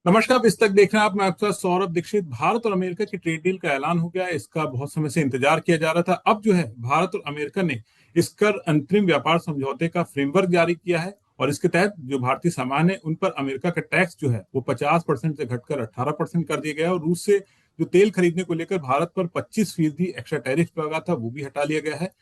नमस्कार। बिस्तक देख रहे हैं आप। मैं आपका सौरभ दीक्षित। भारत और अमेरिका की ट्रेड डील का ऐलान हो गया है। इसका बहुत समय से इंतजार किया जा रहा था। अब जो है भारत और अमेरिका ने इस कर अंतरिम व्यापार समझौते का फ्रेमवर्क जारी किया है और इसके तहत जो भारतीय सामान है उन पर अमेरिका का टैक्स जो है वो 50% से घटकर 18% कर दिया गया है और रूस से जो तेल खरीदने को लेकर भारत पर 25% एक्स्ट्रा टैरिफ लगा था वो भी हटा लिया गया है।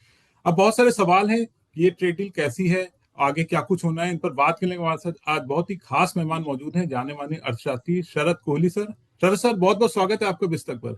अब बहुत सारे सवाल हैं कि ये ट्रेड डील कैसी है, आगे क्या कुछ होना है। इन पर बात करने के हमारे साथ आज बहुत ही खास मेहमान मौजूद हैं, जाने माने अर्थशास्त्री शरद कोहली सर। शरद सर, बहुत बहुत स्वागत है आपका बिस्तक पर।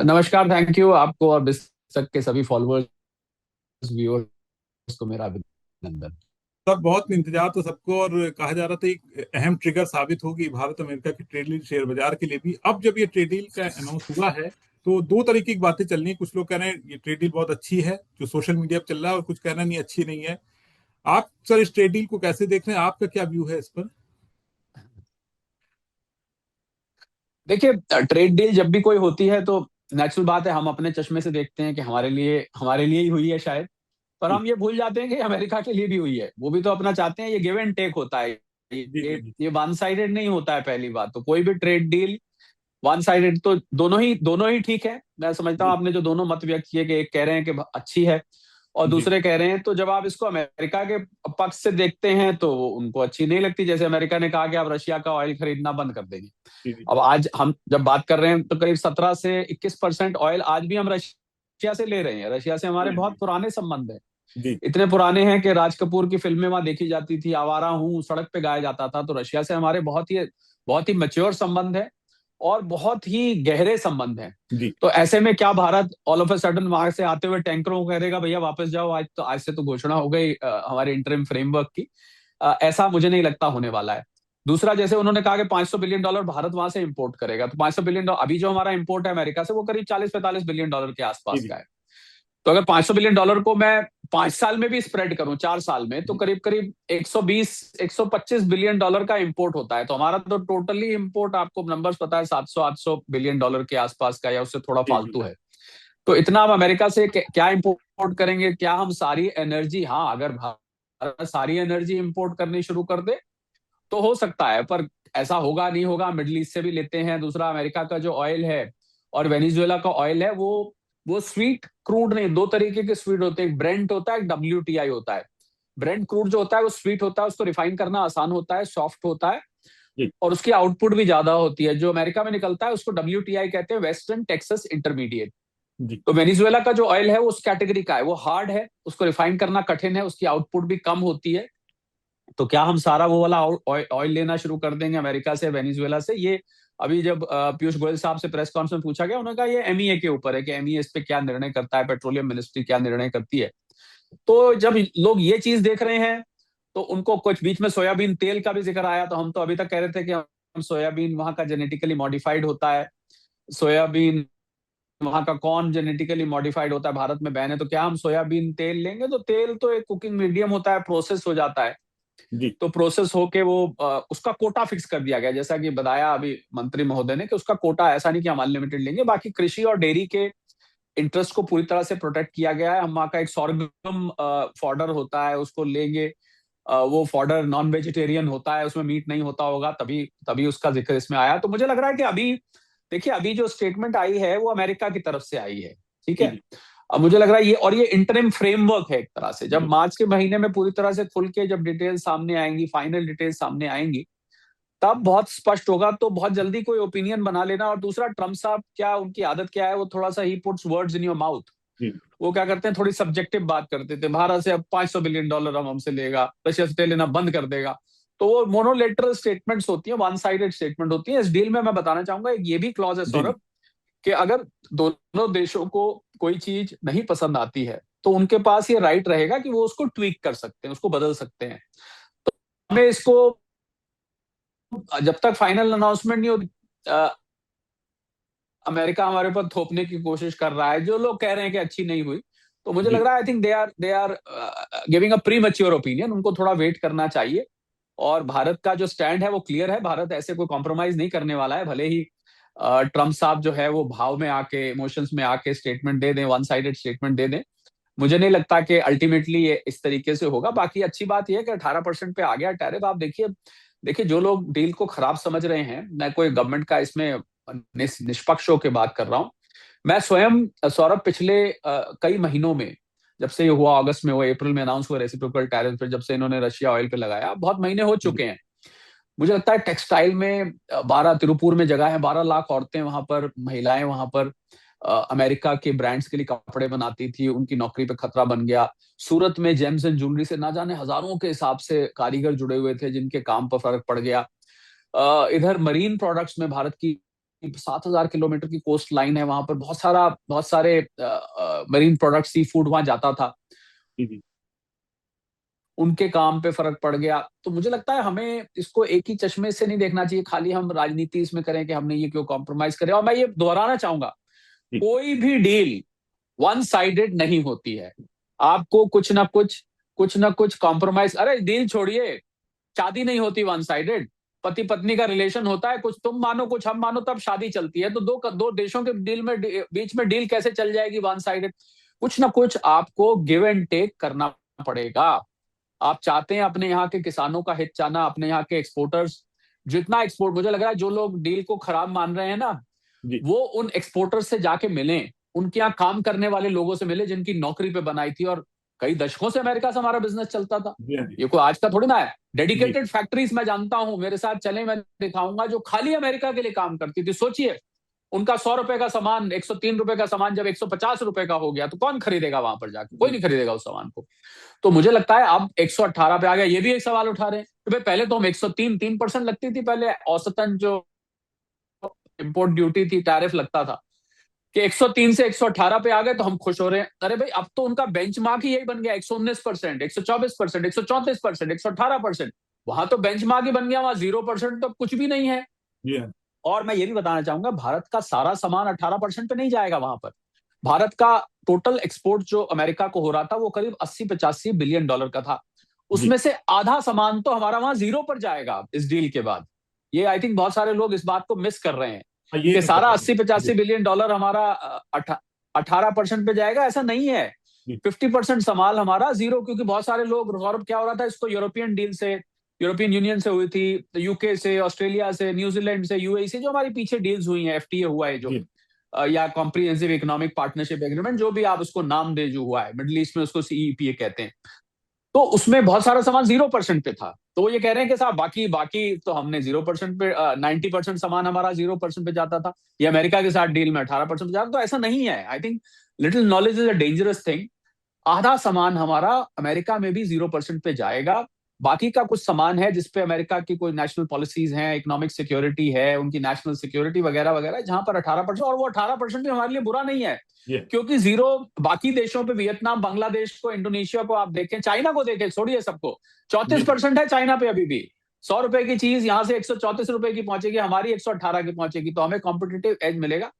नमस्कार। थैंक यू आपको और बिस्टक के सभी फॉलोअर्स व्यूअर्स को मेरा अभिनंदन। सर, बहुत इंतजार था सबको और कहा जा रहा था एक अहम ट्रिगर साबित होगी भारत अमेरिका की ट्रेड डील शेयर बाजार के लिए भी। अब जब ये ट्रेड डील का अनाउंस हुआ है तो दो तरीके की बातें चल रही हैं। कुछ लोग कह रहे हैं ये ट्रेड डील बहुत अच्छी है जो सोशल मीडिया पर चल रहा है, और कुछ कह रहे हैं नहीं, अच्छी नहीं है। आप सर इस ट्रेड डील को कैसे देख रहे हैं? आपका क्या व्यू है इस पर? देखिए, ट्रेड डील जब भी कोई होती है तो नेचुरल बात है, हम अपने चश्मे से देखते हैं कि हमारे लिए ही हुई है शायद। पर जी हम ये भूल जाते हैं कि अमेरिका के लिए भी हुई है। वो भी तो अपना चाहते हैं। ये गिव एंड टेक होता है। जी जी ये जी। ये वन साइडेड नहीं होता है। पहली बात तो कोई भी ट्रेड डील वन साइडेड तो दोनों ही ठीक है। मैं समझता हूँ जी आपने जो दोनों मत व्यक्त किए कि एक कह रहे हैं कि अच्छी है और जी दूसरे कह रहे हैं, तो जब आप इसको अमेरिका के पक्ष से देखते हैं तो उनको अच्छी नहीं लगती। जैसे अमेरिका ने कहा कि आप रशिया का ऑयल खरीदना बंद कर देंगे। जी जी अब आज हम जब बात कर रहे हैं तो करीब 17 से 21% ऑयल आज भी हम रशिया से ले रहे हैं। रशिया से हमारे बहुत जी पुराने संबंध हैं। जी इतने पुराने हैं कि राज कपूर की फिल्में वहां देखी जाती थी, आवारा हूँ सड़क पे गाया जाता था। तो रशिया से हमारे बहुत ही मैच्योर संबंध है और बहुत ही गहरे संबंध हैं। जी तो ऐसे में क्या Bharat all of a sudden वहां से आते हुए टैंकरों को कह देगा भैया वापस जाओ? आज से तो घोषणा हो गई हमारे इंटरिम फ्रेमवर्क की। ऐसा मुझे नहीं लगता होने वाला है। दूसरा, जैसे उन्होंने कहा कि $500 बिलियन भारत वहां से इंपोर्ट करेगा, तो $500 बिलियन अभी जो हमारा इंपोर्ट है अमेरिका से वो करीब $40-45 बिलियन के जी आसपास जी का है। तो अगर $500 बिलियन को मैं 5 साल में भी स्प्रेड करूं, 4 साल में, तो जी करीब करीब 120-125 बिलियन डॉलर का इंपोर्ट होता है। तो हमारा तो टोटली इंपोर्ट, आपको नंबर्स पता है, 700-800 बिलियन डॉलर के आसपास का या उससे थोड़ा जी जी फालतू है। तो इतना हम अमेरिका से क्या इंपोर्ट करेंगे? क्या हम सारी एनर्जी, हाँ, अगर भारत सारी एनर्जी इंपोर्ट करनी शुरू कर दे तो हो सकता है, पर ऐसा होगा नहीं होगा। मिडिल ईस्ट से भी लेते हैं। दूसरा, अमेरिका का जो ऑयल है और वेनेजुएला का ऑयल है वो स्वीट क्रूड नहीं, दो तरीके के स्वीट होते हैं। एक ब्रेंट होता है, एक WTI होता है। ब्रेंट क्रूड जो होता है वो स्वीट होता है, उसको रिफाइन करना आसान होता है, सॉफ्ट होता है जी और उसकी आउटपुट भी ज्यादा होती है। जो अमेरिका में निकलता है उसको WTI कहते हैं, वेस्टर्न टेक्सास इंटरमीडिएट। जी तो वेनेजुएला का जो ऑयल है वो उस कैटेगरी का है। वो हार्ड है, उसको रिफाइन करना कठिन है, उसकी आउटपुट भी कम होती है। तो क्या हम सारा वो वाला ऑयल लेना शुरू कर देंगे अमेरिका से, वेनेजुएला से? ये अभी जब पीयूष गोयल साहब से प्रेस कॉन्फ्रेंस पूछा गया, उन्होंने कहा ये MEA के ऊपर है कि MEA इस पे क्या निर्णय करता है, पेट्रोलियम मिनिस्ट्री क्या निर्णय करती है। तो जब लोग ये चीज देख रहे हैं तो उनको कुछ, बीच में सोयाबीन तेल का भी जिक्र आया, तो हम तो अभी तक कह रहे थे कि हम सोयाबीन वहां का जेनेटिकली मॉडिफाइड होता है, सोयाबीन वहां का कॉर्न जेनेटिकली मॉडिफाइड होता है, भारत में बैन है। तो क्या हम सोयाबीन तेल लेंगे? तो तेल तो एक कुकिंग मीडियम होता है, प्रोसेस हो जाता है। जी तो प्रोसेस होके वो उसका कोटा फिक्स कर दिया गया, जैसा कि बताया अभी मंत्री महोदय ने, कि उसका कोटा ऐसा नहीं कि हम अनलिमिटेड लेंगे। बाकी कृषि और डेयरी के इंटरेस्ट को पूरी तरह से प्रोटेक्ट किया गया है। हम वहाँ का एक सोरगम फॉडर होता है, उसको लेंगे। वो फॉडर नॉन वेजिटेरियन होता है, उसमें मीट नहीं होता होगा, तभी तभी उसका जिक्र इसमें आया। तो मुझे लग रहा है कि अभी देखिए, अभी जो स्टेटमेंट आई है वो अमेरिका की तरफ से आई है। ठीक जी है। जी अब मुझे लग रहा है ये इंटरिम फ्रेमवर्क है एक तरह से। जब जी मार्च के महीने में पूरी तरह से खुल के जब डिटेल सामने आएंगी, फाइनल डिटेल सामने आएंगी, तब बहुत स्पष्ट होगा। तो बहुत जल्दी कोई ओपिनियन बना लेना। और दूसरा, ट्रम्प साहब, क्या उनकी आदत क्या है, वो थोड़ा सा ही puts words in your mouth. जी वो क्या करते हैं, थोड़ी सब्जेक्टिव बात करते थे। भारत से अब $500 बिलियन हम हमसे लेगा, रशिया से तेल लेना बंद कर देगा। तो वो मोनोलेटरल स्टेटमेंट्स होती हैं, वन साइडेड स्टेटमेंट होती है। इस डील में मैं बताना चाहूंगा एक ये भी क्लॉज है जी जी सौरभ, कि अगर दोनों देशों को कोई चीज नहीं पसंद आती है तो उनके पास ये राइट रहेगा कि वो उसको ट्वीक कर सकते हैं, उसको बदल सकते हैं। तो हमें इसको, जब तक फाइनल अनाउंसमेंट नहीं होती, अमेरिका हमारे ऊपर थोपने की कोशिश कर रहा है। जो लोग कह रहे हैं कि अच्छी नहीं हुई, तो मुझे लग जी रहा है I think they are giving a premature opinion. उनको थोड़ा वेट करना चाहिए। और भारत का जो स्टैंड है वो क्लियर है। भारत ऐसे कोई कॉम्प्रोमाइज नहीं करने वाला है। भले ही ट्रम्प साहब जो है वो भाव में आके, इमोशंस में आके स्टेटमेंट दे दें, वन साइडेड स्टेटमेंट दे दें। मुझे नहीं लगता कि अल्टीमेटली ये इस तरीके से होगा। बाकी अच्छी बात यह है कि 18% पे आ गया टैरिफ। आप देखिए, देखिए, जो लोग डील को खराब समझ रहे हैं, मैं कोई गवर्नमेंट का इसमें निष्पक्ष होकर बात कर रहा हूं। मैं स्वयं सौरभ पिछले कई महीनों में, जब से ये हुआ, अगस्त में हुआ, अप्रैल में अनाउंस हुआ रेसिप्रोकल टैरिफ पे, जब से इन्होंने रशिया ऑयल पे लगाया, बहुत महीने हो जी चुके हैं। मुझे लगता है टेक्सटाइल में 12 तिरुपुर में जगह है, 12 लाख औरतें वहां पर, महिलाएं वहां पर अमेरिका के ब्रांड्स के लिए कपड़े बनाती थी, उनकी नौकरी पे खतरा बन गया। सूरत में जेम्स एंड ज्वेलरी से ना जाने हजारों के हिसाब से कारीगर जुड़े हुए थे, जिनके काम पर फर्क पड़ गया। इधर मरीन प्रोडक्ट्स में भारत की 7,000 किलोमीटर की कोस्ट लाइन है, वहां पर बहुत सारे मरीन प्रोडक्ट, सी फूड वहां जाता था, जी जी। उनके काम पे फर्क पड़ गया। तो मुझे लगता है हमें इसको एक ही चश्मे से नहीं देखना चाहिए, खाली हम राजनीति इसमें करें कि हमने ये क्यों कॉम्प्रोमाइज करें। और मैं ये दोहराना चाहूंगा, जी कोई भी डील वन साइडेड नहीं होती है। आपको कुछ ना कुछ कॉम्प्रोमाइज, अरे डील छोड़िए, शादी नहीं होती वन साइडेड। पति पत्नी का रिलेशन होता है, कुछ तुम मानो कुछ हम मानो, तब शादी चलती है। तो दो देशों के डील में, बीच में डील कैसे चल जाएगी वन साइडेड? कुछ ना कुछ आपको गिव एंड टेक करना पड़ेगा। आप चाहते हैं अपने यहाँ के किसानों का हित चाहना, अपने यहाँ के एक्सपोर्टर्स, जितना एक्सपोर्ट, मुझे लग रहा है जो लोग डील को खराब मान रहे हैं ना, जी। वो उन एक्सपोर्टर्स से जाके मिलें, उनके यहाँ काम करने वाले लोगों से मिले जिनकी नौकरी पे बनाई थी, और कई दशकों से अमेरिका से हमारा बिजनेस चलता था। जी हाँ जी। ये कोई आज का थोड़ी ना है। जी डेडिकेटेड फैक्ट्रीज मैं जानता हूं, मेरे साथ चले, मैं दिखाऊंगा, जो खाली अमेरिका के लिए काम करती थी। सोचिए, उनका 100 रुपए का सामान, 103 रुपए का सामान जब 150 रुपए का हो गया, तो कौन खरीदेगा वहां पर जाके? कोई जी। नहीं खरीदेगा उस सामान को। तो मुझे लगता है अब 118 पे आ गया। ये भी एक सवाल उठा रहे हैं कि भाई पहले तो हम 103% लगती थी पहले औसतन, जो इम्पोर्ट ड्यूटी थी, टैरिफ लगता था, कि 103 से 118 पे आ गए तो हम खुश हो रहे हैं। अरे भाई, अब तो उनका बेंचमार्क ही यही बन गया, 119%, 124%, 134%, 118%। वहां तो बेंचमार्क ही बन गया, वहां 0% तो कुछ भी नहीं है। जी हाँ। और मैं ये भी बताना चाहूंगा, भारत का सारा सामान 18% पे नहीं जाएगा वहां पर। भारत का टोटल एक्सपोर्ट जो अमेरिका को हो रहा था, वो करीब 80-85 बिलियन डॉलर का था। जी उसमें से आधा सामान तो हमारा वहां 0 पर जाएगा इस डील के बाद। ये आई थिंक बहुत सारे लोग इस बात को मिस कर रहे हैं हाँ, ये कि नहीं सारा पता था। अस्सी जी पचासी बिलियन डॉलर हमारा 18% पे जाएगा, ऐसा नहीं है। जी 50% सामान हमारा 0, क्योंकि बहुत सारे लोग, गौरव क्या हो रहा था, इसको यूरोपियन डील से, यूरोपियन यूनियन से हुई थी, यूके से, ऑस्ट्रेलिया से, न्यूजीलैंड से, यूएई से, जो हमारी पीछे डील्स हुई हैं, एफटीए हुआ है जो, जी। या कॉम्प्रिहेंसिव इकोनॉमिक पार्टनरशिप एग्रीमेंट, जो भी आप उसको नाम दे, जो हुआ है मिडिल ईस्ट में उसको सीईपीए कहते हैं। तो उसमें बहुत सारा सामान 0% पे था। तो वो ये कह रहे हैं कि साहब बाकी बाकी तो हमने 0% पे, 90% सामान हमारा 0% पे जाता था। ये अमेरिका के साथ डील में 18% पे जाता। तो ऐसा नहीं है। I think little knowledge is a dangerous thing. आधा सामान हमारा अमेरिका में भी 0% पे जाएगा। बाकी का कुछ सामान है जिसपे अमेरिका की कोई नेशनल पॉलिसीज हैं, इकोनॉमिक सिक्योरिटी है, उनकी नेशनल सिक्योरिटी वगैरह वगैरह, जहां पर 18%, और वो 18% भी हमारे लिए बुरा नहीं है। जी क्योंकि 0 बाकी देशों पे, वियतनाम, बांग्लादेश को, इंडोनेशिया को आप देखें, चाइना को देखें, छोड़िए सबको, चौंतीस जी। परसेंट है चाइना पे अभी भी। 100 रुपए की चीज यहाँ से 134 रुपए की पहुंचेगी, हमारी 118 की पहुंचेगी, तो हमें कॉम्पिटिटिव एज मिलेगा।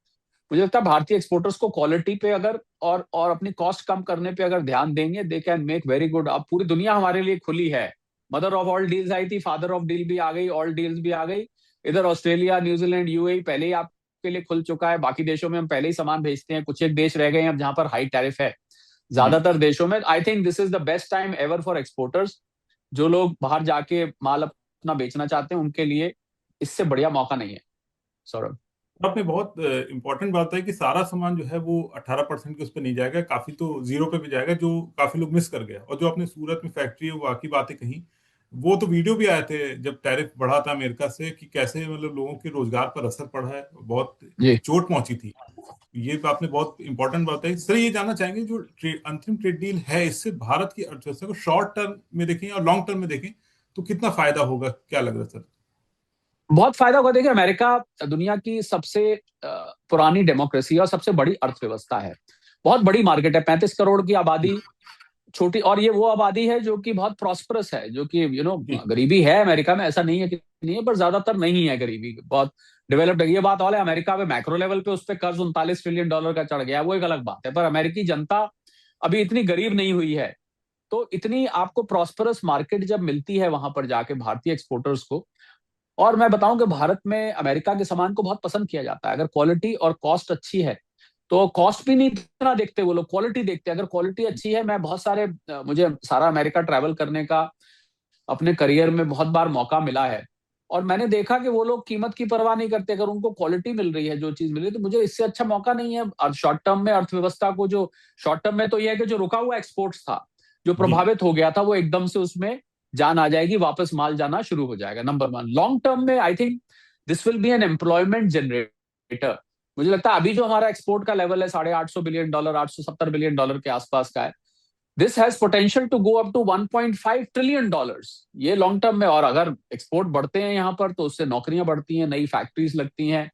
मुझे लगता है भारतीय एक्सपोर्टर्स को क्वालिटी पे अगर, और अपनी कॉस्ट कम करने पे अगर ध्यान देंगे, they can make very good. अब पूरी दुनिया हमारे लिए खुली है। मदर ऑफ ऑल डील्स आई थी, फादर ऑफ डील भी आ गई, ऑल डील्स भी आ गई। इधर ऑस्ट्रेलिया, न्यूजीलैंड, यूएई पहले ही आपके लिए खुल चुका है। बाकी देशों में हम पहले ही सामान भेजते हैं। कुछ एक देश रह गए हैं अब जहां पर हाई टैरिफ है। जी। ज्यादातर देशों में आई think this is the best time ever for exporters. जो लोग बाहर जाके माल अपना बेचना चाहते हैं, उनके लिए इससे बढ़िया मौका नहीं है, सौरभ। आपने बहुत इंपॉर्टेंट बात है कि सारा सामान जो है वो 18% के उस पर नहीं जाएगा, काफी तो 0 पे भी जाएगा, जो काफी लोग मिस कर गए। और जो आपने सूरत में फैक्ट्री है, वो बाकी बातें कही, वो तो वीडियो भी आए थे जब टैरिफ बढ़ा था अमेरिका से, कि कैसे मतलब लोगों के रोजगार पर असर पड़ा है, बहुत जी। चोट पहुंची थी। ये आपने बहुत इंपॉर्टेंट बात है सर। ये जानना चाहेंगे, जो अंतरिम ट्रेड डील है, इससे भारत की अर्थव्यवस्था को शॉर्ट टर्म में देखें और लॉन्ग टर्म में देखें तो कितना फायदा होगा, क्या लग रहा है सर? बहुत फायदा होगा। देखिए, अमेरिका दुनिया की सबसे पुरानी डेमोक्रेसी और सबसे बड़ी अर्थव्यवस्था है। बहुत बड़ी मार्केट है, 35 करोड़ की आबादी, छोटी, और ये वो आबादी है जो कि बहुत प्रॉस्परस है, जो कि जी गरीबी है अमेरिका में, ऐसा नहीं है कि नहीं है, पर ज्यादातर नहीं है गरीबी, बहुत डेवलप्ड है। ये बात और है, अमेरिका में मैक्रो लेवल पे उस पर कर्ज 39 ट्रिलियन डॉलर का चढ़ गया, वो एक अलग बात है। पर अमेरिकी जनता अभी इतनी गरीब नहीं हुई है। तो इतनी आपको प्रॉस्परस मार्केट जब मिलती है वहां पर जाके भारतीय एक्सपोर्टर्स को, और मैं बताऊं कि भारत में अमेरिका के सामान को बहुत पसंद किया जाता है। अगर क्वालिटी और कॉस्ट अच्छी है, तो कॉस्ट भी नहीं इतना देखते वो लोग, क्वालिटी देखते हैं। अगर क्वालिटी अच्छी है, मैं बहुत सारे मुझे सारा अमेरिका ट्रैवल करने का अपने करियर में बहुत बार मौका मिला है, और मैंने देखा कि वो लोग कीमत की परवाह नहीं करते। अगर उनको क्वालिटी मिल रही है, जो चीज मिल रही है, तो मुझे इससे अच्छा मौका नहीं है। और शॉर्ट टर्म में अर्थव्यवस्था को, जो शॉर्ट टर्म में तो यह है कि जो रुका हुआ एक्सपोर्ट्स था, जो जी प्रभावित हो गया था, वो एकदम से उसमें जान आ जाएगी, वापस माल जाना शुरू हो जाएगा, नंबर वन। लॉन्ग टर्म में आई think this will be an employment generator. मुझे लगता है अभी जो हमारा एक्सपोर्ट का लेवल है $850 बिलियन, $870 बिलियन के आसपास का है, this has potential to go up to $1.5 trillion, ये लॉन्ग टर्म में। और अगर एक्सपोर्ट बढ़ते हैं यहाँ पर, तो उससे नौकरियां बढ़ती हैं, नई फैक्ट्रीज लगती हैं,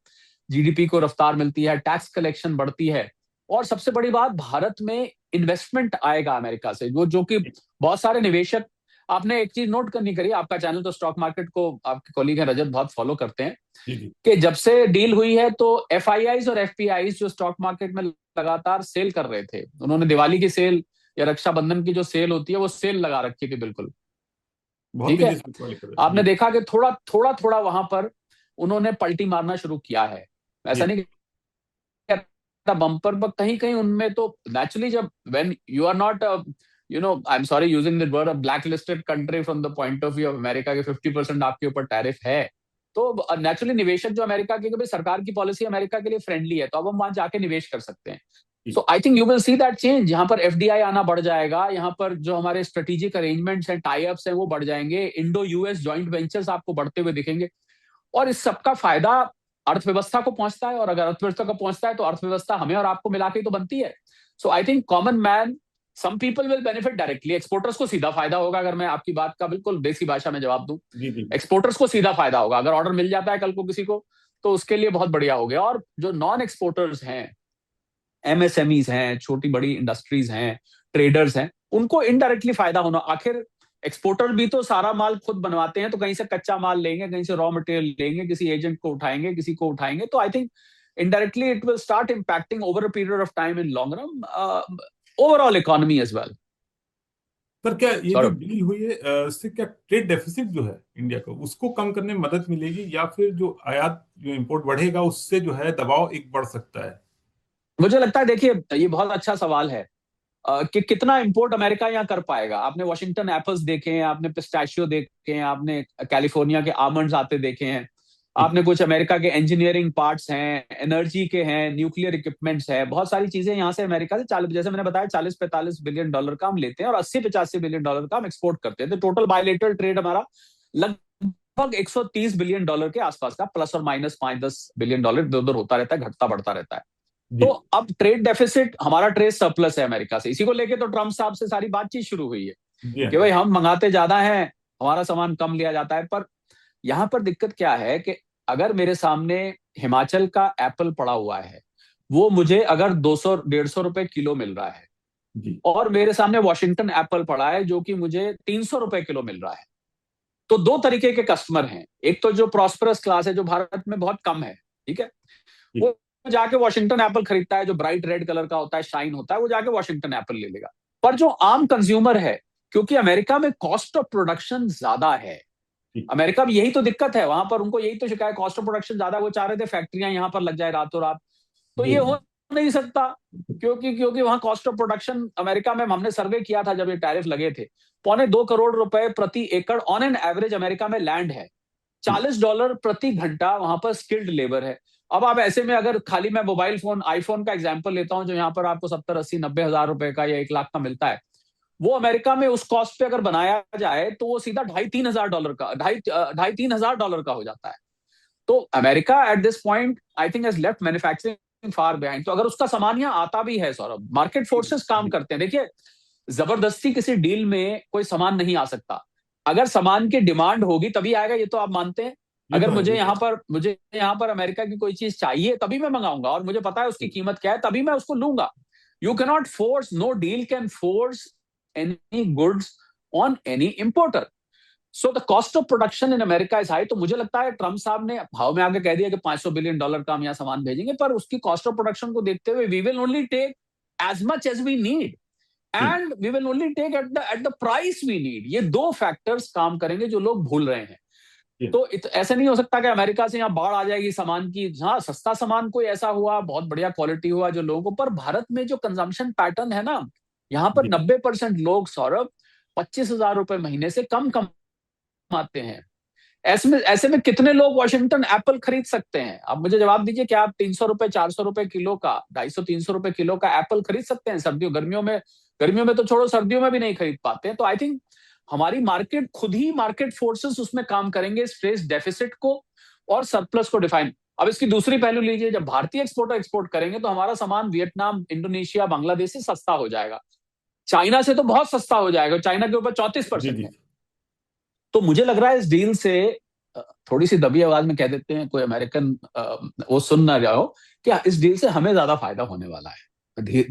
जीडीपी को रफ्तार मिलती है, टैक्स कलेक्शन बढ़ती है, और सबसे बड़ी बात, भारत में इन्वेस्टमेंट आएगा अमेरिका से, जो कि बहुत सारे निवेशक। आपने एक चीज नोट करनी करी, आपका चैनल तो स्टॉक मार्केट को, आपके कॉलीग हैं रजत, बहुत फॉलो करते हैं, जी जी। कि जब से डील हुई है तो एफआईआईज और एफपीआईज जो स्टॉक मार्केट में लगातार सेल कर रहे थे, उन्होंने दिवाली की सेल या रक्षाबंधन की जो सेल होती है, वो सेल लगा रखी थी बिल्कुल। बहुत ठीक है, तेजी से बिकवा लेकर आपने जी। देखा कि थोड़ा थोड़ा थोड़ा वहां पर उन्होंने पलटी मारना शुरू किया है। ऐसा जी नहीं कहता बम्पर, पर कहीं कहीं उनमें तो नेचुरली, जब when you are not, I am sorry using the word, blacklisted country from the point of view of America के 50% आपके ऊपर टैरिफ है, तो नेचुरली निवेशक जो अमेरिका के, भाई सरकार की पॉलिसी अमेरिका के लिए फ्रेंडली है, तो अब हम वहां जाके निवेश कर सकते हैं। जी। So I think you will see that change, यहाँ पर एफडीआई आना बढ़ जाएगा, यहाँ पर जो हमारे स्ट्रेटेजिक अरेंजमेंट्स हैं, टाई अप्स हैं, वो बढ़ जाएंगे, इंडो यूएस जॉइंट वेंचर्स आपको बढ़ते हुए दिखेंगे, और इस सबका फायदा अर्थव्यवस्था को पहुंचता है, और अगर अर्थव्यवस्था को पहुंचता है, तो अर्थव्यवस्था हमें और आपको मिला के ही तो बनती है। So I think common man, some people will benefit directly, exporters को सीधा फायदा होगा, अगर मैं आपकी बात का बिल्कुल देसी भाषा में जवाब दूं, जी जी। एक्सपोर्टर्स को सीधा फायदा होगा। अगर ऑर्डर मिल जाता है कल को किसी को, तो उसके लिए बहुत बढ़िया हो गया। और जो नॉन एक्सपोर्टर्स हैं, एमएसएमईज हैं, छोटी बड़ी इंडस्ट्रीज हैं, ट्रेडर्स हैं, उनको इनडायरेक्टली फायदा होना। आखिर एक्सपोर्टर भी तो सारा माल खुद बनवाते हैं, तो कहीं से कच्चा माल लेंगे, कहीं से रॉ मटेरियल लेंगे, किसी एजेंट को उठाएंगे, किसी को उठाएंगे, तो I think indirectly it will start impacting over a period of time in long run, overall economy as well. Sir क्या ये जो सौरभ, डील हुई है इससे क्या ट्रेड डेफिसिट जो है इंडिया का, उसको कम करने में मदद मिलेगी, या फिर जो आयात जो इंपोर्ट बढ़ेगा उससे जो है दबाव एक बढ़ सकता है? मुझे लगता है, देखिए ये बहुत अच्छा सवाल है, कि कितना इंपोर्ट अमेरिका यहाँ कर पाएगा। आपने वॉशिंगटन एप्पल्स देखे हैं, आपने पिस्ताशियो देखे हैं, आपने कैलिफोर्निया के आमंड्स आते देखे हैं, जी आपने कुछ अमेरिका के इंजीनियरिंग पार्ट्स हैं, एनर्जी के हैं, न्यूक्लियर इक्विपमेंट्स है, बहुत सारी चीजें यहाँ से अमेरिका से 40, जैसे मैंने बताया, $40-45 बिलियन का हम लेते हैं, और $80-85 बिलियन का हम एक्सपोर्ट करते हैं। तो टोटल बायलेटरल ट्रेड हमारा लगभग $130 बिलियन के आसपास का, प्लस और माइनस 5-10 बिलियन इधर उधर होता रहता है, घटता बढ़ता रहता है। तो जी। अब ट्रेड डेफिसिट, हमारा ट्रेड सरप्लस है अमेरिका से, इसी को लेके तो ट्रम्प साहब से सारी बातचीत शुरू हुई है, जी हाँ कि जी। भाई हम मंगाते ज्यादा हैं, हमारा सामान कम लिया जाता है। पर यहाँ पर दिक्कत क्या है, कि अगर मेरे सामने हिमाचल का एप्पल पड़ा हुआ है, वो मुझे अगर 200-150 रुपए किलो मिल रहा है, जी और मेरे सामने वॉशिंगटन एप्पल पड़ा है जो कि मुझे 300 रुपए किलो मिल रहा है, तो दो तरीके के कस्टमर हैं। एक तो जो प्रॉस्परस क्लास है, जो भारत में बहुत कम है, ठीक है, जी। वो जाके वॉशिंगटन एप्पल खरीदता है, जो ब्राइट रेड कलर का होता है, शाइन होता है, वो जाके वॉशिंगटन एप्पल ले लेगा। पर जो आम कंज्यूमर है, क्योंकि अमेरिका में कॉस्ट ऑफ प्रोडक्शन ज्यादा है, जी अमेरिका में यही तो दिक्कत है, वहां पर उनको यही तो शिकायत, कॉस्ट ऑफ प्रोडक्शन ज्यादा, वो चाह रहे थे फैक्ट्रियां यहाँ पर लग जाए रातों रात, तो जी। ये हो नहीं सकता, क्योंकि क्योंकि वहां कॉस्ट ऑफ प्रोडक्शन अमेरिका में, हमने सर्वे किया था जब ये टैरिफ लगे थे, $2.25 करोड़ प्रति एकड़ ऑन एन एवरेज अमेरिका में लैंड है, जी $40 प्रति घंटा वहां पर स्किल्ड लेबर है। अब आप ऐसे में, अगर खाली मैं मोबाइल फोन, आईफोन का एग्जांपल लेता हूं, जो यहाँ पर आपको 70-80-90 हजार रुपए का या 1 लाख का मिलता है, वो अमेरिका में उस कॉस्ट पे अगर बनाया जाए, तो वो सीधा 2,500-3 हजार डॉलर का, 2,500-3 हजार डॉलर का हो जाता है। तो America at this point I think has left manufacturing far behind. तो अगर उसका सामान यहाँ आता भी है, सौरभ, मार्केट फोर्सेस काम जी। करते हैं। देखिए, जबरदस्ती किसी डील में कोई सामान नहीं आ सकता, अगर सामान की डिमांड होगी तभी आएगा, ये तो आप मानते हैं। ये अगर तो है, ये तो मुझे यहाँ पर अमेरिका की कोई चीज चाहिए, तभी मैं मंगाऊंगा, और मुझे पता है उसकी है। कीमत क्या है, तभी मैं उसको लूंगा। You can not force, no deal can force any goods on any importer. So the cost of production in America is high. तो मुझे लगता है ट्रम्प साहब ने भाव में आगे कह दिया कि $500 बिलियन का हम यहाँ सामान भेजेंगे, पर उसकी कॉस्ट ऑफ प्रोडक्शन को देखते हुए we will only take as much as we need, जी and we will only take at the price we need. ये दो फैक्टर्स काम करेंगे जो लोग भूल रहे हैं। जी। तो ऐसे नहीं हो सकता कि अमेरिका से यहाँ बाढ़ आ जाएगी सामान की। हाँ, सस्ता सामान कोई ऐसा हुआ, बहुत बढ़िया क्वालिटी हुआ जो लोगों को, पर भारत में जो कंजम्पशन पैटर्न है ना, यहाँ पर जी 90% लोग, सौरभ, 25,000 रुपए महीने से कम कमाते हैं। ऐसे में कितने लोग वॉशिंगटन एप्पल खरीद सकते हैं? आप मुझे जवाब दीजिए, क्या आप 300 रुपए 400 रुपए किलो का, 250 300 रुपए किलो का एप्पल खरीद सकते हैं सर्दियों गर्मियों में तो छोड़ो, सर्दियों में भी नहीं खरीद पाते हैं। तो आई थिंक हमारी मार्केट खुद ही, मार्केट फोर्सेस उसमें काम करेंगे ट्रेड डेफिसिट को और सरप्लस को डिफाइन। अब इसकी दूसरी पहलू लीजिए, जब भारतीय एक्सपोर्टर एक्सपोर्ट करेंगे तो हमारा सामान वियतनाम, इंडोनेशिया, बांग्लादेश से सस्ता हो जाएगा, चाइना से तो बहुत सस्ता हो जाएगा, चाइना के ऊपर 34% है। तो मुझे लग रहा है इस डील से, थोड़ी सी दबी आवाज में कह देते हैं, कोई अमेरिकन वो सुन ना रहा हो, कि इस डील से हमें ज्यादा फायदा होने वाला है।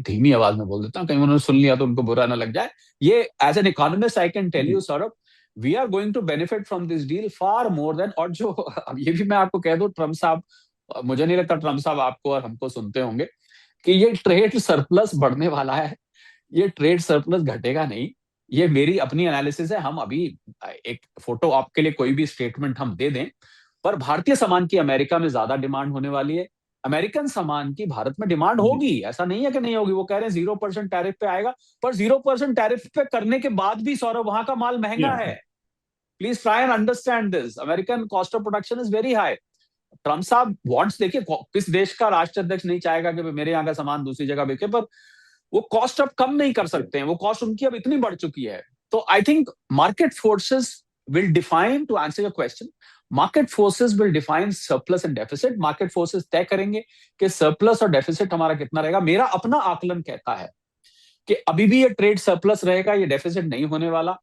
धीमी आवाज में बोल देता हूँ, कहीं उन्होंने सुन लिया तो उनको बुरा ना लग जाए। ये as an economist I can tell you Saurabh, we are going to benefit from this deal far more than. और जो अब ये भी मैं आपको कह दूं, ट्रम्प साहब, मुझे नहीं लगता ट्रम्प साहब आपको और हमको सुनते होंगे, कि ये ट्रेड सरप्लस बढ़ने वाला है, ये ट्रेड सरप्लस घटेगा नहीं। ये मेरी अपनी एनालिसिस है। हम अभी एक फोटो आपके लिए, कोई भी स्टेटमेंट हम दे दें, पर भारतीय सामान की अमेरिका में ज्यादा डिमांड होने वाली है, अमेरिकन सामान की भारत में डिमांड होगी, ऐसा नहीं है कि नहीं होगी। वो कह रहे हैं 0% टैरिफ पे आएगा, पर 0% टैरिफ पे करने के बाद भी सौरभ वहां का माल महंगा है। Please try and understand this, American cost of production is very high. Trump साहब वांट्स, देखिए किस देश का राष्ट्राध्यक्ष नहीं चाहेगा कि मेरे यहाँ का सामान दूसरी जगह बिके, पर वो कॉस्ट अब कम नहीं कर सकते हैं, वो कॉस्ट उनकी अब इतनी बढ़ चुकी है। तो I think market forces will define, to answer your question, market forces will define surplus and deficit. Market forces तय करेंगे कि सरप्लस और डेफिसिट हमारा कितना रहेगा। मेरा अपना आकलन कहता है कि अभी भी ये ट्रेड सरप्लस रहेगा, ये डेफिसिट नहीं होने वाला।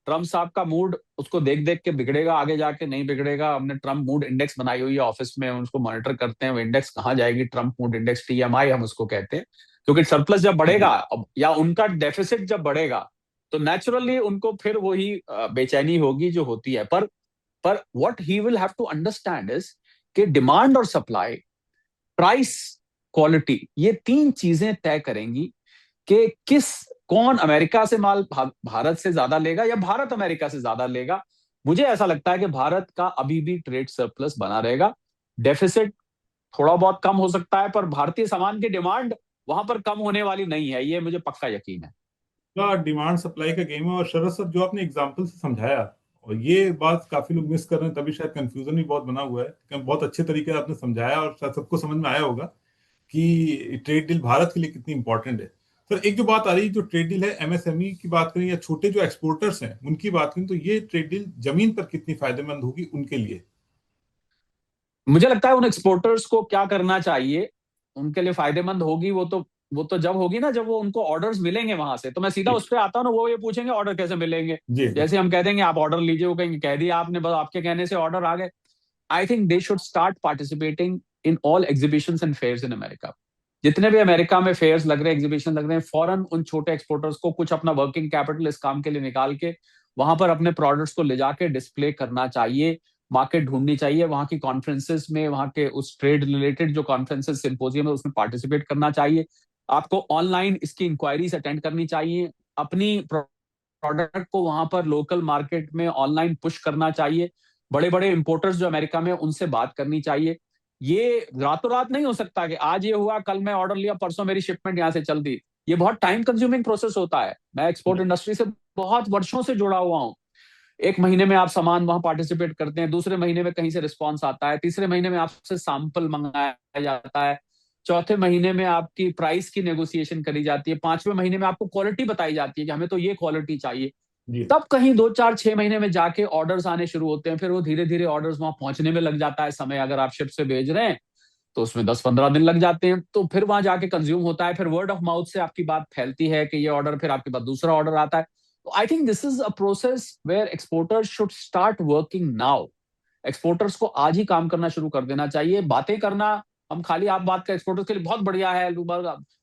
ट्रम्प साहब का मूड उसको देख देख के बिगड़ेगा, आगे जाके नहीं बिगड़ेगा। हमने ट्रम्प मूड इंडेक्स बनाई हुई है ऑफिस में, उसको मॉनिटर करते हैं, वो इंडेक्स कहाँ जाएगी, ट्रम्प मूड इंडेक्स, TMI हम उसको कहते हैं। क्योंकि सरप्लस जब बढ़ेगा या उनका डेफिसिट जब बढ़ेगा, तो नेचुरली उनको फिर वही बेचैनी होगी जो होती है। पर what he will have to understand is कि डिमांड और सप्लाई, प्राइस, क्वालिटी, ये तीन चीजें तय करेंगी कि कौन अमेरिका से माल भारत से ज्यादा लेगा या भारत अमेरिका से ज्यादा लेगा। मुझे ऐसा लगता है कि भारत का अभी भी ट्रेड सरप्लस बना रहेगा, डेफिसिट थोड़ा बहुत कम हो सकता है, पर भारतीय सामान की डिमांड वहां पर कम होने वाली नहीं है, ये मुझे पक्का यकीन है। डिमांड सप्लाई का गेम है। और शरद सर, जो आपने एग्जांपल से समझाया, और ये बात काफी लोग मिस कर रहे हैं, तभी शायद कंफ्यूजन भी बहुत बना हुआ है, कि बहुत अच्छे तरीके से आपने समझाया और शायद सबको समझ में आया होगा कि ट्रेड डील भारत के लिए कितनी इंपॉर्टेंट है। सर, एक जो बात आ रही है, जो ट्रेड डील है, MSME की बात करें या छोटे जो एक्सपोर्टर्स हैं उनकी बात करें, तो ये ट्रेड डील जमीन पर कितनी फायदेमंद होगी उनके लिए? मुझे लगता है उन एक्सपोर्टर्स को क्या करना चाहिए, उनके लिए फायदेमंद होगी वो तो जब होगी ना, जब वो उनको ऑर्डर्स मिलेंगे वहां से। तो मैं सीधा उस पर आता हूँ ना, वो ये पूछेंगे ऑर्डर कैसे मिलेंगे। जैसे हम कह देंगे आप ऑर्डर लीजिए, वो कहेंगे कह दिया आपने, बस आपके कहने से ऑर्डर आ गए। I think they should start participating in all exhibitions and fairs in America. जितने भी अमेरिका में फेयर्स लग रहे हैं, एग्जीबिशन लग रहे हैं, फौरन उन छोटे एक्सपोर्टर्स को कुछ अपना वर्किंग कैपिटल इस काम के लिए निकाल के वहां पर अपने प्रोडक्ट्स को ले जाके डिस्प्ले करना चाहिए, मार्केट ढूंढनी चाहिए, वहां की कॉन्फ्रेंसेस में, वहां के उस ट्रेड रिलेटेड जो कॉन्फ्रेंसेस, सिंपोजियम है, उसमें पार्टिसिपेट करना चाहिए। आपको ऑनलाइन इसकी इंक्वायरीज अटेंड करनी चाहिए, अपनी प्रोडक्ट को वहां पर लोकल मार्केट में ऑनलाइन पुश करना चाहिए, बड़े बड़े इंपोर्टर्स जो अमेरिका में, उनसे बात करनी चाहिए। ये रातों रात नहीं हो सकता कि आज ये हुआ, कल मैं ऑर्डर लिया, परसों मेरी शिपमेंट यहाँ से चल दी। ये बहुत टाइम कंज्यूमिंग प्रोसेस होता है। मैं एक्सपोर्ट इंडस्ट्री से बहुत वर्षों से जुड़ा हुआ हूँ। एक महीने में आप सामान वहां पार्टिसिपेट करते हैं, दूसरे महीने में कहीं से रिस्पॉन्स आता है, तीसरे महीने में आपसे सैंपल मंगाया जाता है, चौथे महीने में आपकी प्राइस की नेगोशिएशन करी जाती है, पांचवें महीने में आपको क्वालिटी बताई जाती है कि हमें तो ये क्वालिटी चाहिए। तब कहीं 2 4 6 महीने में जाके ऑर्डर्स आने शुरू होते हैं। फिर वो धीरे धीरे ऑर्डर्स वहां पहुंचने में लग जाता है समय। अगर आप शिप से भेज रहे हैं तो उसमें 10 15 दिन लग जाते हैं। तो फिर वहां जाके कंज्यूम होता है, फिर वर्ड ऑफ माउथ से आपकी बात फैलती है कि ये ऑर्डर, फिर आपके पास दूसरा ऑर्डर आता है। तो I think this is a process where exporters should start working now. Exporters को आज ही काम करना शुरू कर देना चाहिए। बातें करना, हम खाली आप बात का एक्सपोर्टर्स के लिए बहुत बढ़िया है,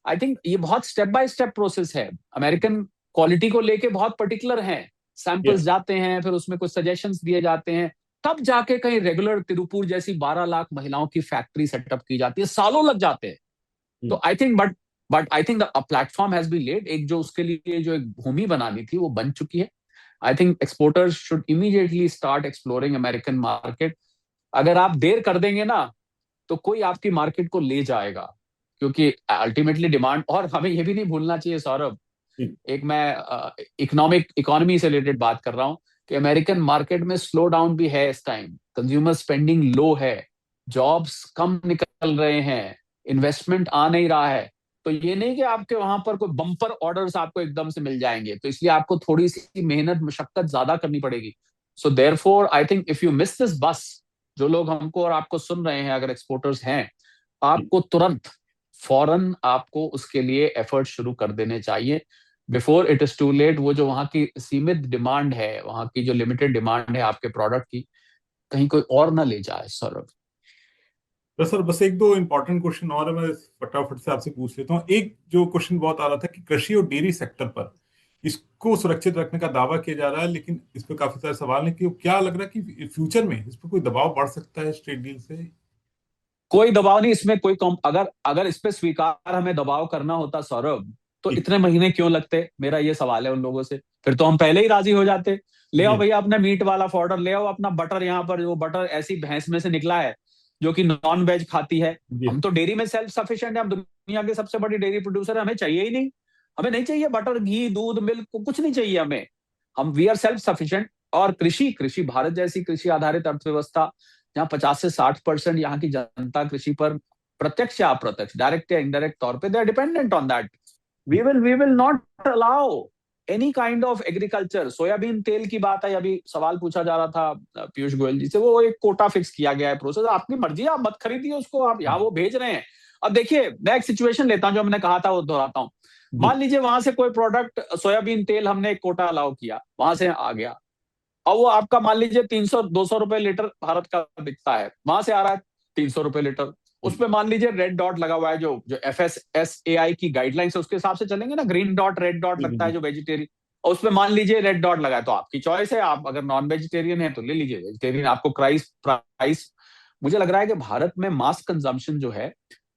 आई थिंक ये बहुत स्टेप बाय स्टेप प्रोसेस है। अमेरिकन क्वालिटी को लेके बहुत पर्टिकुलर हैं, सैंपल्स जाते हैं, फिर उसमें कुछ सजेशंस दिए जाते हैं, तब जाके कहीं रेगुलर तिरुपुर जैसी 12 लाख महिलाओं की फैक्ट्री सेटअप की जाती है, सालों लग जाते हैं। तो I think but I think the platform has been laid. एक जो उसके लिए जो एक भूमि बनानी थी वो बन चुकी है। I think exporters should immediately start exploring American market. अगर आप देर कर देंगे ना, तो कोई आपकी मार्केट को ले जाएगा, क्योंकि अल्टीमेटली डिमांड। और हमें यह भी नहीं भूलना चाहिए सौरभ, एक मैं इकोनॉमी से रिलेटेड बात कर रहा हूं, कि अमेरिकन मार्केट में स्लो डाउन भी है इस टाइम, कंज्यूमर स्पेंडिंग लो है, जॉब्स कम निकल रहे हैं, इन्वेस्टमेंट आ नहीं रहा है। तो ये नहीं कि आपके वहां पर कोई बम्पर ऑर्डर्स आपको एकदम से मिल जाएंगे, तो इसलिए आपको थोड़ी सी मेहनत मशक्कत ज्यादा करनी पड़ेगी। So therefore I think if you miss this बस, जो लोग हमको और आपको सुन रहे हैं अगर एक्सपोर्टर्स हैं, आपको तुरंत फौरन आपको उसके लिए एफर्ट शुरू कर देने चाहिए before it is too late. वो जो वहां की सीमित डिमांड है, वहां की जो लिमिटेड डिमांड है आपके प्रोडक्ट की, कहीं कोई और ना ले जाए सौरभ। तो सर बस एक दो इम्पोर्टेंट क्वेश्चन और है, मैं फटाफट से आपसे पूछ लेता हूँ। एक जो क्वेश्चन बहुत आ रहा था कि कृषि और डेयरी सेक्टर पर इसको सुरक्षित रखने का दावा किया जा रहा है, लेकिन इस पर काफी सारे सवाल हैं कि क्या लग रहा है कि फ्यूचर में इस पर कोई दबाव बढ़ सकता है ट्रेड डील से? कोई दबाव नहीं इसमें, कोई अगर अगर इस पे स्वीकार हमें दबाव करना होता सौरभ, तो जी। इतने महीने क्यों लगते? मेरा ये सवाल है उन लोगों से। फिर तो हम पहले ही राजी हो जाते। ले आओ जी। भैया अपना मीट वाला ऑर्डर ले आओ, अपना बटर, यहाँ पर जो बटर ऐसी भैंस में से निकला है जो कि नॉन वेज खाती है। जी। हम तो डेयरी में सेल्फ सफिशिएंट है, हम दुनिया के सबसे बड़ी डेयरी प्रोड्यूसर है, हमें चाहिए ही नहीं। हमें नहीं चाहिए बटर, घी, दूध, मिल्क, कुछ नहीं चाहिए हमें। हम वी आर सेल्फ सफिशिएंट। और कृषि कृषि भारत जैसी कृषि आधारित अर्थव्यवस्था, जहाँ 50 से 60% यहाँ की जनता कृषि पर प्रत्यक्ष या अप्रत्यक्ष, डायरेक्ट या इनडायरेक्ट तौर पे they are dependent on that. We will not allow any kind of agriculture. Soybean तेल की बात है, अभी सवाल पूछा जा रहा था पीयूष गोयल जी से, वो एक कोटा फिक्स किया गया है, प्रोसेस आपकी मर्जी है, आप मत खरीदिए उसको, आप यहाँ वो भेज रहे हैं। अब देखिए मैं एक सिचुएशन लेता हूँ, जो मैंने कहा था वो दोहराता हूँ। जी। मान लीजिए वहां से कोई प्रोडक्ट सोयाबीन तेल हमने एक कोटा अलाउ किया, वहां से आ गया, और वो आपका मान लीजिए 300-200 रुपए लीटर भारत का बिकता है, वहां से आ रहा है 300 रुपए लीटर। जी। उसपे मान लीजिए रेड डॉट लगा हुआ है, जो जो FSSAI की गाइडलाइंस है उसके हिसाब से चलेंगे ना, green dot red dot G. लगता है जी। जो वेजिटेरियन, और उसमें मान लीजिए रेड डॉट लगा है, तो आपकी चॉइस है, आप अगर नॉन वेजिटेरियन है तो ले लीजिए, वेजिटेरियन आपको प्राइस प्राइस। मुझे लग रहा है कि भारत में मास कंजम्पशन जो है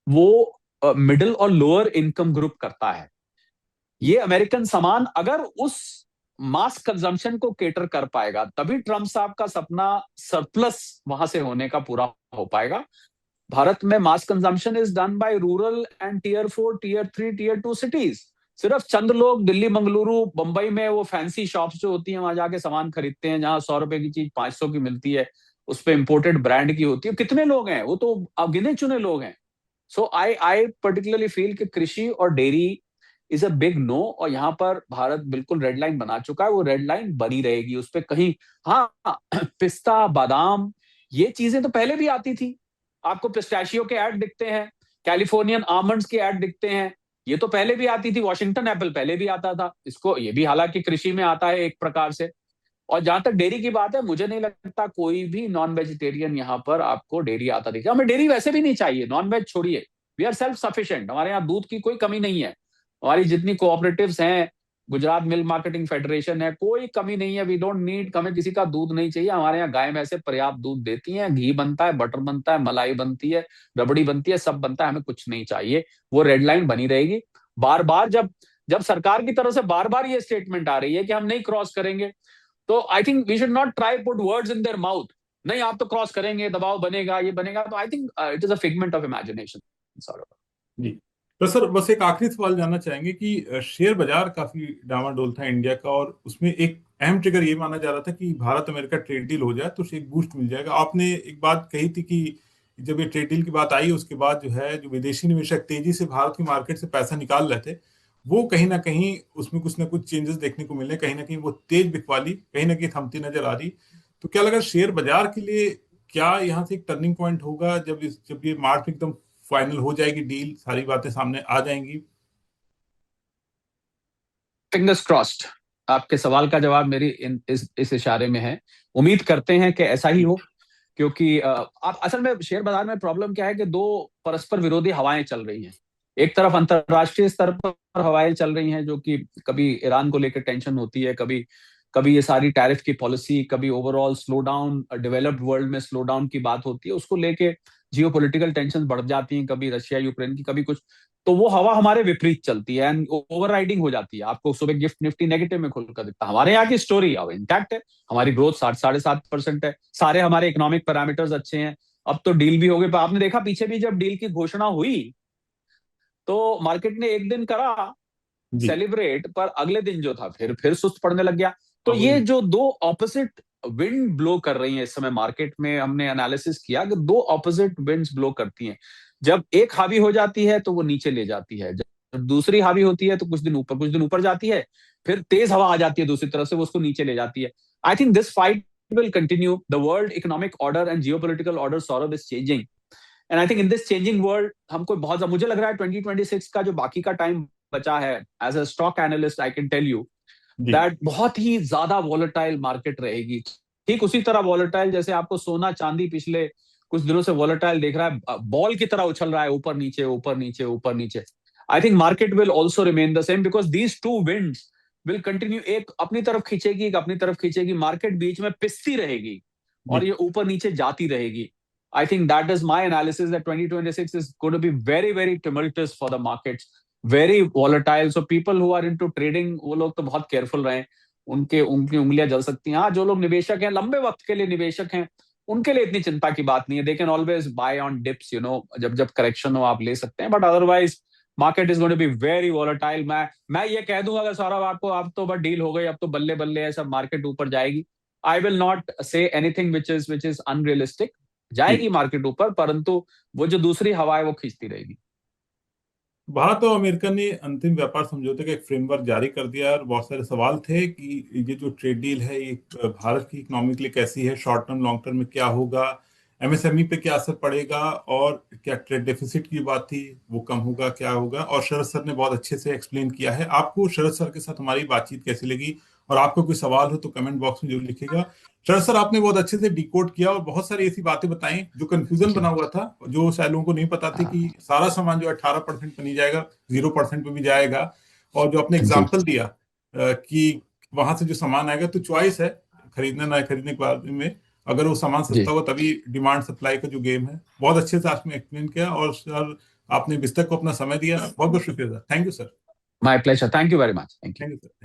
वो मिडिल और लोअर इनकम ग्रुप करता है। ये अमेरिकन सामान अगर उस मास कंजम्पशन को केटर कर पाएगा, तभी ट्रम्प साहब का सपना सरप्लस वहां से होने का पूरा हो पाएगा। भारत में mass consumption is done by rural and tier 4, tier 3, tier 2 cities. सिर्फ चंद लोग दिल्ली, मंगलुरु, बंबई में वो फैंसी शॉप्स जो होती हैं वहां जाके सामान खरीदते हैं, जहां 100 रुपए की चीज 500 की मिलती है, उस पे इंपोर्टेड ब्रांड की होती है। कितने लोग हैं? वो तो अब गिने चुने लोग हैं। सो आई पर्टिकुलरली फील कि कृषि और dairy is a big no, और यहाँ पर भारत बिल्कुल रेड लाइन बना चुका है, वो रेड लाइन बनी रहेगी उस पर कहीं। हाँ पिस्ता, बादाम, ये चीजें तो पहले भी आती थी, आपको पिस्ताशियो के ऐड दिखते हैं, कैलिफोर्नियन आमंड्स के ऐड दिखते हैं, ये तो पहले भी आती थी, वॉशिंगटन एप्पल पहले भी आता था, इसको ये भी हालांकि कृषि में आता है एक प्रकार से। और जहां तक डेयरी की बात है, मुझे नहीं लगता कोई भी नॉन वेजिटेरियन यहाँ पर आपको डेयरी आता दिखेगा। हमें डेयरी वैसे भी नहीं चाहिए, नॉन वेज छोड़िए, वी आर सेल्फ सफिशिएंट, हमारे यहाँ दूध की कोई कमी नहीं है। हमारी जितनी कोऑपरेटिव्स हैं, गुजरात मिल्क मार्केटिंग फेडरेशन है, कोई कमी नहीं है, वी डोंट नीड, हमें किसी का दूध नहीं चाहिए। हमारे यहाँ गाय भैंसे पर्याप्त दूध देती हैं, घी बनता है, बटर बनता है, मलाई बनती है, रबड़ी बनती है, सब बनता है, हमें कुछ नहीं चाहिए। वो रेड लाइन बनी रहेगी। बार बार जब जब सरकार की तरफ से बार बार ये स्टेटमेंट आ रही है कि हम नहीं क्रॉस करेंगे, तो I think we should not try put words in their mouth. नहीं आप तो क्रॉस करेंगे, दबाव बनेगा, ये बनेगा, तो I think it is a figment of imagination sort. जी। तो सर बस एक आखिरी सवाल जानना चाहेंगे कि शेयर बाजार काफी डामाडोल था इंडिया का, और उसमें एक अहम ट्रिगर ये माना जा रहा था कि भारत अमेरिका ट्रेड डील हो जाए तो उसे एक बूस्ट मिल जाएगा। आपने एक बात कही थी कि जब ये ट्रेड डील की बात आई उसके बाद जो है जो विदेशी निवेशक तेजी से भारत की मार्केट से पैसा निकाल रहे थे, वो कहीं ना कहीं उसमें कुछ ना कुछ चेंजेस देखने को मिले, कहीं ना कहीं वो तेज बिकवाली कहीं ना कहीं थमती नजर आ रही। तो क्या लगा शेयर बाजार के लिए, क्या यहाँ से एक टर्निंग पॉइंट होगा जब ये मार्च में एकदम फाइनल हो जाएगी डील, सारी बातें सामने आ जाएंगी? Fingers crossed. आपके सवाल का जवाब मेरी इस इशारे में है। उम्मीद करते हैं कि ऐसा ही हो, क्योंकि आप असल में शेयर बाजार में प्रॉब्लम क्या है कि दो परस्पर विरोधी हवाएं चल रही हैं। एक तरफ अंतरराष्ट्रीय स्तर पर हवाएं चल रही हैं, जो कि कभी ईरान को लेकर टेंशन होती है, कभी कभी ये सारी टैरिफ की पॉलिसी, कभी overall slow down, developed world में स्लो डाउन की बात होती है, उसको लेके जियोपॉलिटिकल टेंशन बढ़ जाती हैं, कभी रशिया यूक्रेन की, कभी कुछ। तो वो हवा हमारे विपरीत चलती है एंड ओवरराइडिंग हो जाती है। आपको सुबह गिफ्ट निफ्टी नेगेटिव में खुलकर दिखता है, हमारे यहाँ की स्टोरी अब इंटैक्ट है, हमारी ग्रोथ 7-7.5% है, सारे हमारे इकोनॉमिक पैरामीटर्स अच्छे हैं। अब तो डील भी हो गई, पर आपने देखा पीछे भी जब डील की घोषणा हुई तो मार्केट ने एक दिन करा जी। सेलिब्रेट, पर अगले दिन जो था फिर सुस्त पड़ने लग गया। तो हाँ ये बोलिए। जो दो ऑपोजिट विंड ब्लो कर रही है इस समय मार्केट में, हमने एनालिसिस किया कि दो ऑपोजिट विंड्स ब्लो करती हैं। जब एक हावी हो जाती है तो वो नीचे ले जाती है, जब दूसरी हावी होती है तो कुछ दिन ऊपर जाती है, फिर तेज हवा आ जाती है दूसरी तरफ से, वो उसको नीचे ले जाती है। I think this fight will continue. The world economic order and geopolitical order, Saurabh, is changing. And I think in this changing world, हमको बहुत, मुझे लग रहा है 2026 का जो बाकी का टाइम बचा है, as a stock analyst I can tell you ji that बहुत ही ज्यादा वॉलेटाइल मार्केट रहेगी। ठीक उसी तरह वॉलेटाइल जैसे आपको सोना चांदी पिछले कुछ दिनों से वॉलेटाइल देख रहा है, बॉल की तरह उछल रहा है, ऊपर नीचे ऊपर नीचे ऊपर नीचे। आई think market will also remain the same because these two winds will continue, एक अपनी तरफ खींचेगी एक अपनी तरफ खींचेगी, मार्केट बीच में पिसती रहेगी और जी। ये ऊपर नीचे जाती रहेगी। I think that is my analysis that 2026 is going to be very, very tumultuous for the markets, very volatile. So people who are into trading, वो लोग तो बहुत केयरफुल रहे, उनके उनकी उंगलियां जल सकती हैं। हाँ, जो लोग निवेशक हैं, लंबे वक्त के लिए निवेशक हैं, उनके लिए इतनी चिंता की बात नहीं है। They can always buy on dips, जब जब करेक्शन हो आप ले सकते हैं, but otherwise market is going to be very volatile. मैं ये कह दूंगा अगर सौरभ आपको, अब तो बस डील हो गई, अब तो बल्ले बल्ले है, सब मार्केट ऊपर जाएगी। I will not say anything which is unrealistic. जी। जाएगी मार्केट ऊपर, परंतु वो जो दूसरी हवा है वो खींचती रहेगी। भारत और अमेरिका ने अंतिम व्यापार समझौते का एक फ्रेमवर्क जारी कर दिया और बहुत सारे सवाल थे कि ये जो ट्रेड डील है ये भारत की इकोनॉमी के लिए कैसी है, शॉर्ट टर्म लॉन्ग टर्म में क्या होगा, एमएसएमई पे क्या असर पड़ेगा, और क्या ट्रेड डेफिसिट की बात थी वो कम होगा क्या होगा। और शरद सर ने बहुत अच्छे से एक्सप्लेन किया है। आपको शरद सर के साथ हमारी बातचीत कैसी लगी, और आपको कोई सवाल हो तो कमेंट बॉक्स में जरूर लिखिएगा। शरद सर आपने बहुत अच्छे से डिकोड किया और बहुत सारी ऐसी बातें बताई जो कंफ्यूजन जी। बना हुआ था, जो शायद लोगों को नहीं पता थी कि सारा सामान जो 18% पे नहीं जाएगा, 0% पे भी जाएगा। और जो आपने जी। एग्जाम्पल दिया कि वहां से जो सामान आएगा तो चॉइस है खरीदने ना खरीदने के बारे में, अगर वो सामान जी। सस्ता हुआ तभी डिमांड सप्लाई का जो गेम है। बहुत अच्छे से आपने एक्सप्लेन किया, और सर आपने विस्तक को अपना समय दिया, बहुत बहुत शुक्रिया sir. Thank you sir. My pleasure, thank you very much, thank you. Thank you sir.